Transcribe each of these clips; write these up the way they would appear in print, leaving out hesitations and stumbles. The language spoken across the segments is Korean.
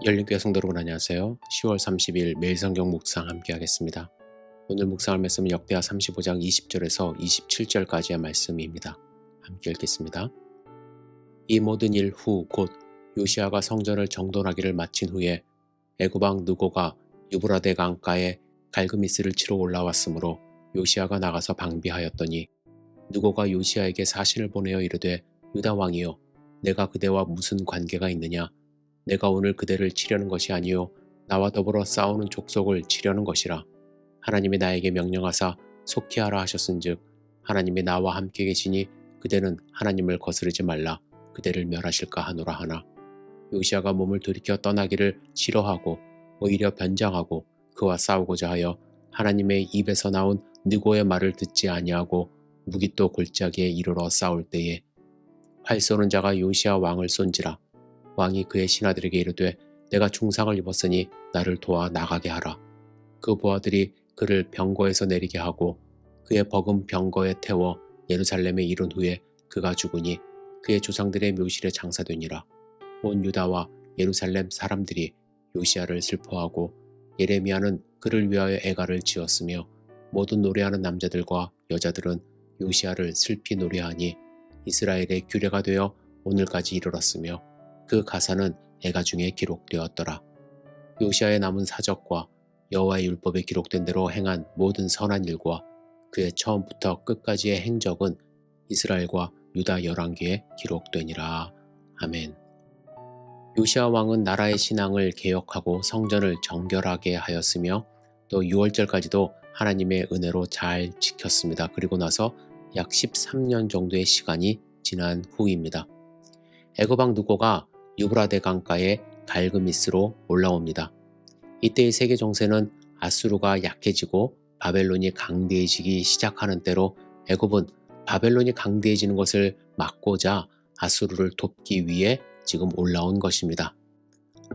열린교회 성도 여러분 안녕하세요. 10월 30일 매일 성경 묵상 함께 하겠습니다. 오늘 묵상할 말씀은 역대하 35장 20절에서 27절까지의 말씀입니다. 함께 읽겠습니다. 이 모든 일 후 곧 요시아가 성전을 정돈하기를 마친 후에 애굽 왕 느고가 유브라데 강가에 갈그미스를 치러 올라왔으므로 요시아가 나가서 방비하였더니 느고가 요시아에게 사신을 보내어 이르되 유다 왕이여 내가 그대와 무슨 관계가 있느냐 내가 오늘 그대를 치려는 것이 아니요 나와 더불어 싸우는 족속을 치려는 것이라. 하나님이 나에게 명령하사 속히 하라 하셨은즉 하나님이 나와 함께 계시니 그대는 하나님을 거스르지 말라 그대를 멸하실까 하노라 하나. 요시아가 몸을 돌이켜 떠나기를 싫어하고 오히려 변장하고 그와 싸우고자 하여 하나님의 입에서 나온 느고의 말을 듣지 아니하고 무깃도 골짜기에 이르러 싸울 때에 활 쏘는 자가 요시아 왕을 쏜지라. 왕이 그의 신하들에게 이르되 내가 중상을 입었으니 나를 도와 나가게 하라. 그 부하들이 그를 병거에서 내리게 하고 그의 버금 병거에 태워 예루살렘에 이른 후에 그가 죽으니 그의 조상들의 묘실에 장사되니라. 온 유다와 예루살렘 사람들이 요시아를 슬퍼하고 예레미야는 그를 위하여 애가를 지었으며 모든 노래하는 남자들과 여자들은 요시아를 슬피 노래하니 이스라엘의 규례가 되어 오늘까지 이르렀으며 그 가사는 애가 중에 기록되었더라. 요시아의 남은 사적과 여호와의 율법에 기록된 대로 행한 모든 선한 일과 그의 처음부터 끝까지의 행적은 이스라엘과 유다 열왕기에 기록되니라. 아멘. 요시아 왕은 나라의 신앙을 개혁하고 성전을 정결하게 하였으며 또 6월절까지도 하나님의 은혜로 잘 지켰습니다. 그리고 나서 약 13년 정도의 시간이 지난 후입니다. 애굽 왕 느고가 유브라데 강가에 갈그미스로 올라옵니다. 이때의 세계 정세는 아수르가 약해지고 바벨론이 강대해지기 시작하는 때로 애굽은 바벨론이 강대해지는 것을 막고자 아수르를 돕기 위해 지금 올라온 것입니다.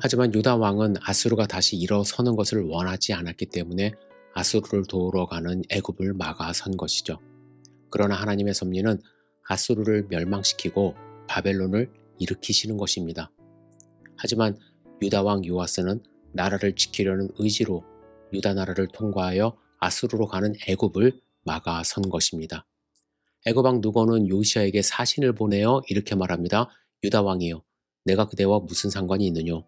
하지만 유다 왕은 아수르가 다시 일어서는 것을 원하지 않았기 때문에 아수르를 도우러 가는 애굽을 막아선 것이죠. 그러나 하나님의 섭리는 아수르를 멸망시키고 바벨론을 일으키시는 것입니다. 하지만 유다 왕 요아스는 나라를 지키려는 의지로 유다 나라를 통과하여 아수르로 가는 애굽을 막아선 것입니다. 애굽 왕 느고는 요시아에게 사신을 보내어 이렇게 말합니다. 유다 왕이여 내가 그대와 무슨 상관이 있느뇨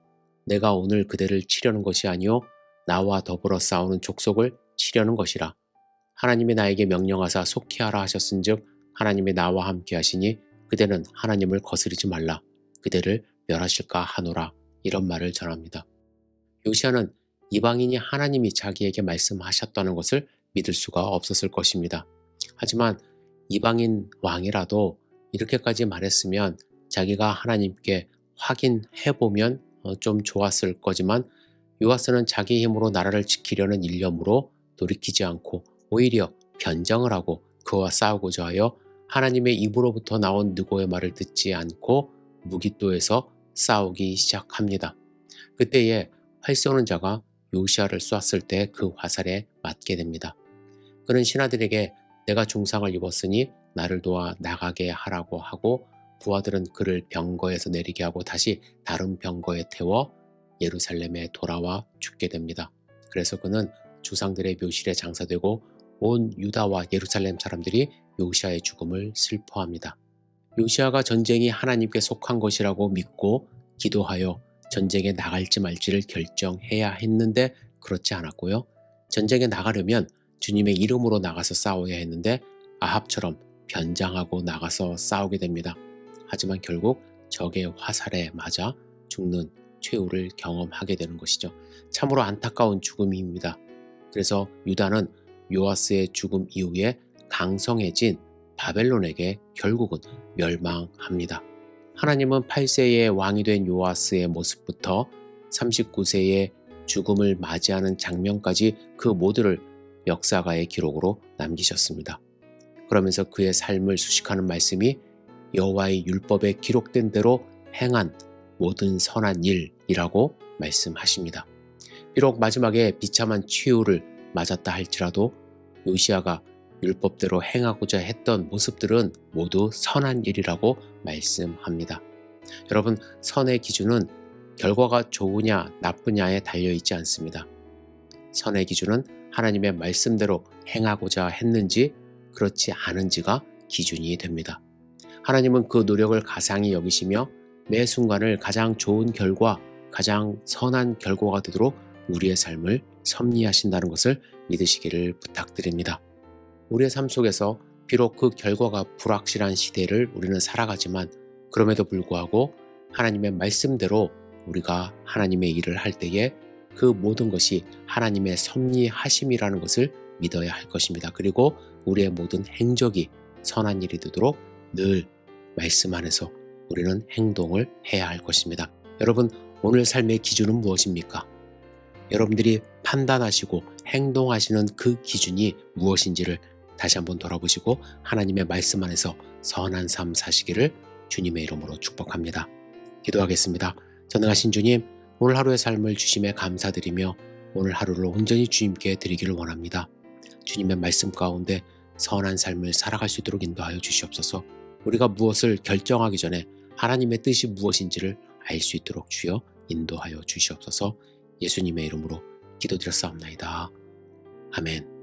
내가 오늘 그대를 치려는 것이 아니요 나와 더불어 싸우는 족속을 치려는 것이라. 하나님이 나에게 명령하사 속히 하라 하셨은즉 하나님이 나와 함께 하시니 그대는 하나님을 거스르지 말라 그대를 멸하실까 하노라. 이런 말을 전합니다. 요시아는 이방인이 하나님이 자기에게 말씀하셨다는 것을 믿을 수가 없었을 것입니다. 하지만 이방인 왕이라도 이렇게까지 말했으면 자기가 하나님께 확인해보면 좀 좋았을 거지만 요아스는 자기 힘으로 나라를 지키려는 일념으로 돌이키지 않고 오히려 변장을 하고 그와 싸우고자 하여 하나님의 입으로부터 나온 느고의 말을 듣지 않고 무깃도에서 싸우기 시작합니다. 그때에 활 쏘는 자가 요시아를 쐈을 때 그 화살에 맞게 됩니다. 그는 신하들에게 내가 중상을 입었으니 나를 도와 나가게 하라고 하고 부하들은 그를 병거에서 내리게 하고 다시 다른 병거에 태워 예루살렘에 돌아와 죽게 됩니다. 그래서 그는 조상들의 묘실에 장사되고 온 유다와 예루살렘 사람들이 요시아의 죽음을 슬퍼합니다. 요시아가 전쟁이 하나님께 속한 것이라고 믿고 기도하여 전쟁에 나갈지 말지를 결정해야 했는데 그렇지 않았고요. 전쟁에 나가려면 주님의 이름으로 나가서 싸워야 했는데 아합처럼 변장하고 나가서 싸우게 됩니다. 하지만 결국 적의 화살에 맞아 죽는 최후를 경험하게 되는 것이죠. 참으로 안타까운 죽음입니다. 그래서 유다는 요아스의 죽음 이후에 강성해진 바벨론에게 결국은 멸망합니다. 하나님은 8세의 왕이 된 요아스의 모습부터 39세의 죽음을 맞이하는 장면까지 그 모두를 역사가의 기록으로 남기셨습니다. 그러면서 그의 삶을 수식하는 말씀이 여호와의 율법에 기록된 대로 행한 모든 선한 일이라고 말씀하십니다. 비록 마지막에 비참한 치유를 맞았다 할지라도 요시아가 율법대로 행하고자 했던 모습들은 모두 선한 일이라고 말씀합니다. 여러분, 선의 기준은 결과가 좋으냐 나쁘냐에 달려있지 않습니다. 선의 기준은 하나님의 말씀대로 행하고자 했는지 그렇지 않은지가 기준이 됩니다. 하나님은 그 노력을 가상히 여기시며 매 순간을 가장 좋은 결과, 가장 선한 결과가 되도록 우리의 삶을 섭리하신다는 것을 믿으시기를 부탁드립니다. 우리의 삶 속에서 비록 그 결과가 불확실한 시대를 우리는 살아가지만 그럼에도 불구하고 하나님의 말씀대로 우리가 하나님의 일을 할 때에 그 모든 것이 하나님의 섭리하심이라는 것을 믿어야 할 것입니다. 그리고 우리의 모든 행적이 선한 일이 되도록 늘 말씀 안에서 우리는 행동을 해야 할 것입니다. 여러분, 오늘 삶의 기준은 무엇입니까? 여러분들이 판단하시고 행동하시는 그 기준이 무엇인지를 다시 한번 돌아보시고 하나님의 말씀 안에서 선한 삶 사시기를 주님의 이름으로 축복합니다. 기도하겠습니다. 전능하신 주님, 오늘 하루의 삶을 주심에 감사드리며 오늘 하루를 온전히 주님께 드리기를 원합니다. 주님의 말씀 가운데 선한 삶을 살아갈 수 있도록 인도하여 주시옵소서. 우리가 무엇을 결정하기 전에 하나님의 뜻이 무엇인지를 알 수 있도록 주여 인도하여 주시옵소서. 예수님의 이름으로 기도드렸사옵나이다. 아멘.